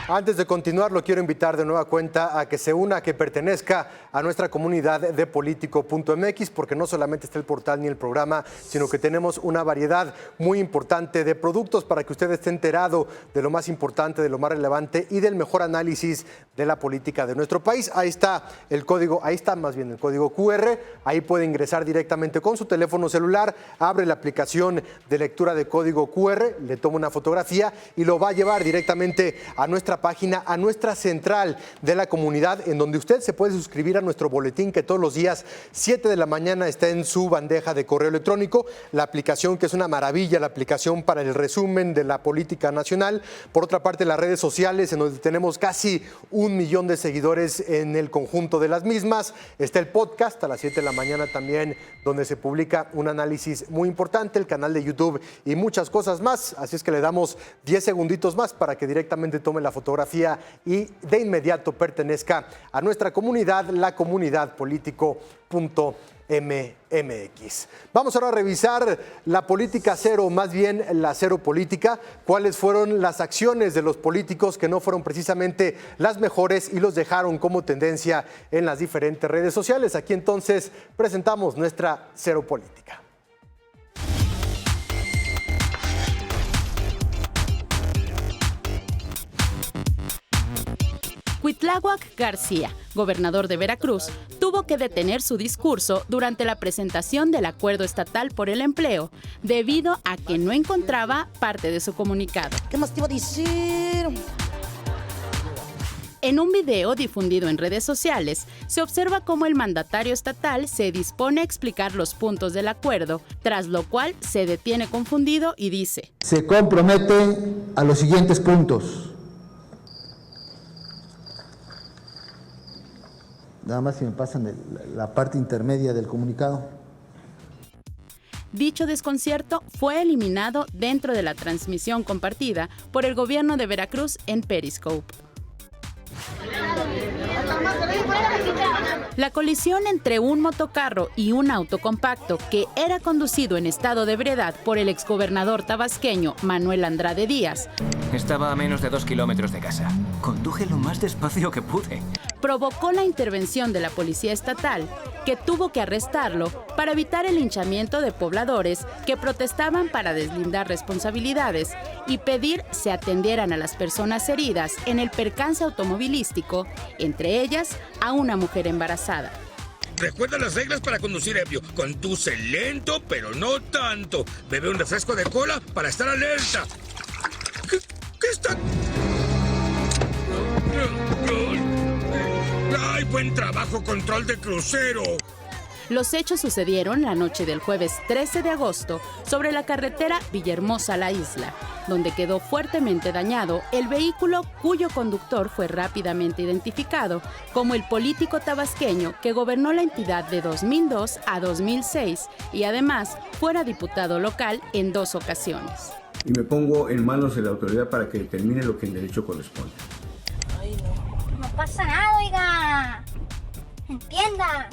Antes de continuar, lo quiero invitar de nueva cuenta a que se una, que pertenezca a nuestra comunidad de Politico.mx, porque no solamente está el portal ni el programa, sino que tenemos una variedad muy importante de productos para que usted esté enterado de lo más importante, de lo más relevante y del mejor análisis de la política de nuestro país. Ahí está el código, el código QR. Ahí puede ingresar directamente con su teléfono celular, abre la aplicación de lectura de código QR, le toma una fotografía y lo va a llevar directamente a nuestra página, a nuestra central de la comunidad, en donde usted se puede suscribir a nuestro boletín que todos los días 7 de la mañana está en su bandeja de correo electrónico. La aplicación, que es una maravilla, la aplicación para el resumen de la política nacional. Por otra parte, las redes sociales, en donde tenemos casi 1 millón de seguidores en el conjunto de las mismas. Está el podcast a las 7 de la mañana también, donde se publica un análisis muy importante, el canal de YouTube y muchas cosas más. Así es que le damos 10 segunditos más para que directamente tome la fotografía y de inmediato pertenezca a nuestra comunidad, la comunidad Politico.mx. Vamos ahora a revisar la política cero, más bien la cero política. ¿Cuáles fueron las acciones de los políticos que no fueron precisamente las mejores y los dejaron como tendencia en las diferentes redes sociales? Aquí entonces presentamos nuestra cero política.
Cuitláhuac García, gobernador de Veracruz, tuvo que detener su discurso durante la presentación del Acuerdo Estatal por el Empleo, debido a que no encontraba parte de su comunicado.
¿Qué más te iba a decir?
En un video difundido en redes sociales, se observa cómo el mandatario estatal se dispone a explicar los puntos del acuerdo, tras lo cual se detiene confundido y dice:
Se compromete a los siguientes puntos. Nada más si me pasan la parte intermedia del comunicado.
Dicho desconcierto fue eliminado dentro de la transmisión compartida por el gobierno de Veracruz en Periscope. La colisión entre un motocarro y un auto compacto que era conducido en estado de ebriedad por el exgobernador tabasqueño Manuel Andrade Díaz.
Estaba a menos de 2 kilómetros de casa. Conduje lo más despacio que pude.
Provocó la intervención de la policía estatal, que tuvo que arrestarlo para evitar el linchamiento de pobladores que protestaban para deslindar responsabilidades y pedir se atendieran a las personas heridas en el percance automovilístico, entre ellas a una mujer embarazada.
Recuerda las reglas para conducir ebrio. Conduce lento, pero no tanto. Bebe un refresco de cola para estar alerta. ¿Qué está...? ¡Ay, buen trabajo, control de crucero!
Los hechos sucedieron la noche del jueves 13 de agosto sobre la carretera Villahermosa La Isla, donde quedó fuertemente dañado el vehículo cuyo conductor fue rápidamente identificado como el político tabasqueño que gobernó la entidad de 2002 a 2006 y además fuera diputado local en 2 ocasiones.
Y me pongo en manos de la autoridad para que determine lo que en derecho corresponde.
Ay, no. No pasa nada, oiga. Entienda.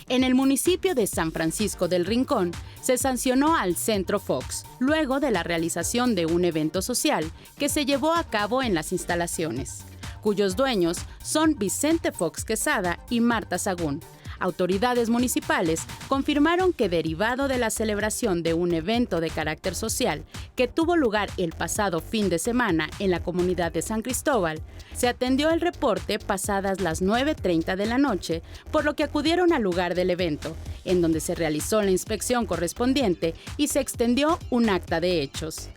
En el municipio de San Francisco del Rincón, se sancionó al Centro Fox, luego de la realización de un evento social que se llevó a cabo en las instalaciones, cuyos dueños son Vicente Fox Quesada y Marta Sagún. Autoridades municipales confirmaron que derivado de la celebración de un evento de carácter social que tuvo lugar el pasado fin de semana en la comunidad de San Cristóbal, se atendió el reporte pasadas las 9:30 de la noche, por lo que acudieron al lugar del evento, en donde se realizó la inspección correspondiente y se extendió un acta de hechos.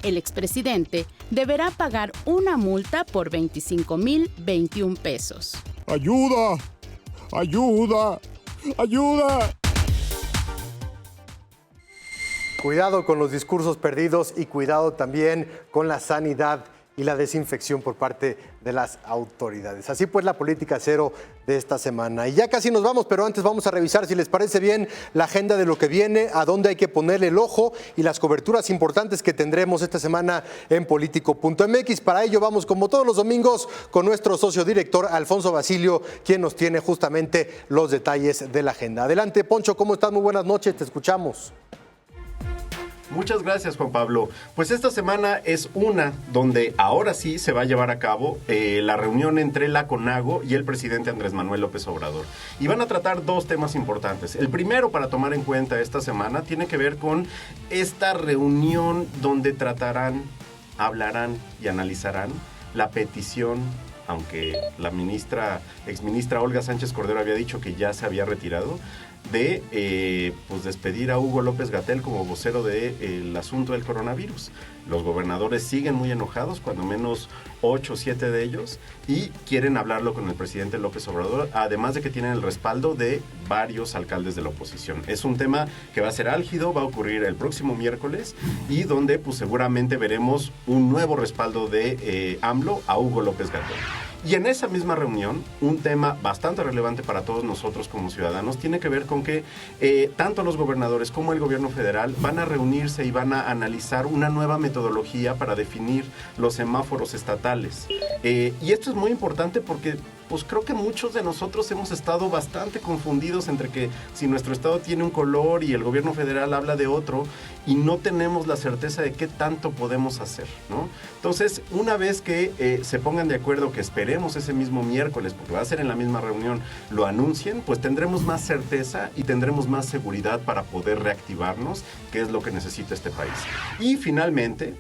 El expresidente deberá pagar una multa por 25,021 pesos.
¡Ayuda! ¡Ayuda! ¡Ayuda!
Cuidado con los discursos perdidos y cuidado también con la sanidad y la desinfección por parte de las autoridades. Así pues, la política cero de esta semana. Y ya casi nos vamos, pero antes vamos a revisar, si les parece bien, la agenda de lo que viene, a dónde hay que ponerle el ojo y las coberturas importantes que tendremos esta semana en Político.mx. Para ello vamos, como todos los domingos, con nuestro socio director Alfonso Basilio, quien nos tiene justamente los detalles de la agenda. Adelante, Poncho, ¿cómo estás? Muy buenas noches, te escuchamos.
Muchas gracias, Juan Pablo. Pues esta semana es una donde ahora sí se va a llevar a cabo la reunión entre la CONAGO y el presidente Andrés Manuel López Obrador. Y van a tratar 2 temas importantes. El primero para tomar en cuenta esta semana tiene que ver con esta reunión donde hablarán y analizarán la petición, aunque la exministra Olga Sánchez Cordero había dicho que ya se había retirado, de despedir a Hugo López-Gatell como vocero del asunto del coronavirus. Los gobernadores siguen muy enojados, cuando menos 8 o 7 de ellos, y quieren hablarlo con el presidente López Obrador, además de que tienen el respaldo de varios alcaldes de la oposición. Es un tema que va a ser álgido, va a ocurrir el próximo miércoles, y donde pues seguramente veremos un nuevo respaldo de AMLO a Hugo López-Gatell. Y en esa misma reunión, un tema bastante relevante para todos nosotros como ciudadanos tiene que ver con que tanto los gobernadores como el gobierno federal van a reunirse y van a analizar una nueva metodología para definir los semáforos estatales. Y esto es muy importante porque pues creo que muchos de nosotros hemos estado bastante confundidos entre que si nuestro estado tiene un color y el gobierno federal habla de otro, y no tenemos la certeza de qué tanto podemos hacer, ¿no? Entonces, una vez que se pongan de acuerdo, que esperemos ese mismo miércoles, porque va a ser en la misma reunión, lo anuncien, pues tendremos más certeza y tendremos más seguridad para poder reactivarnos, que es lo que necesita este país. Y finalmente,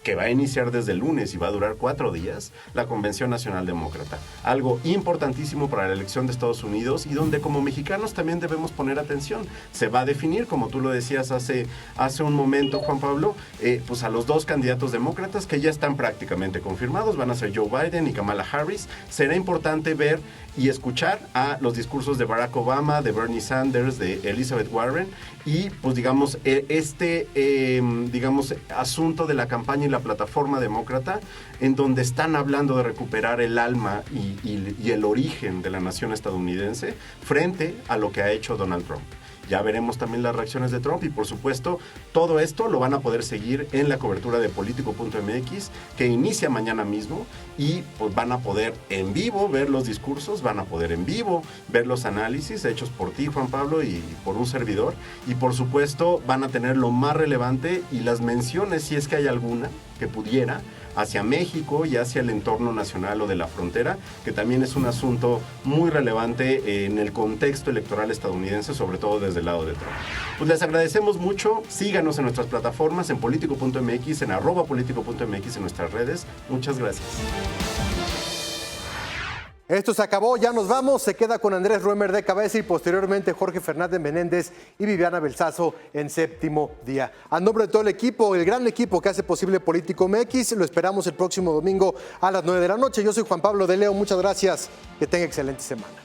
que va a iniciar desde el lunes y va a durar 4 días, la Convención Nacional Demócrata. Algo importantísimo para la elección de Estados Unidos y donde como mexicanos también debemos poner atención. Se va a definir, como tú lo decías hace un momento, Juan Pablo, pues a los 2 candidatos demócratas que ya están prácticamente confirmados, van a ser Joe Biden y Kamala Harris. Será importante ver y escuchar a los discursos de Barack Obama, de Bernie Sanders, de Elizabeth Warren, y pues digamos, asunto de la campaña y la plataforma demócrata, en donde están hablando de recuperar el alma y el origen de la nación estadounidense frente a lo que ha hecho Donald Trump. Ya veremos también las reacciones de Trump y por supuesto todo esto lo van a poder seguir en la cobertura de Politico.mx que inicia mañana mismo y pues van a poder en vivo ver los discursos, van a poder en vivo ver los análisis hechos por ti, Juan Pablo, y por un servidor, y por supuesto van a tener lo más relevante y las menciones, si es que hay alguna que pudiera, hacia México y hacia el entorno nacional o de la frontera, que también es un asunto muy relevante en el contexto electoral estadounidense, sobre todo desde el lado de Trump. Pues les agradecemos mucho, síganos en nuestras plataformas, en Politico.mx, en @Politico.mx, en nuestras redes. Muchas gracias.
Esto se acabó, ya nos vamos. Se queda con Andrés Roemer de cabeza y posteriormente Jorge Fernández Menéndez y Viviana Belsazo en Séptimo Día. A nombre de todo el equipo, el gran equipo que hace posible Político MX, lo esperamos el próximo domingo a las 9 de la noche. Yo soy Juan Pablo de Leo, muchas gracias. Que tenga excelente semana.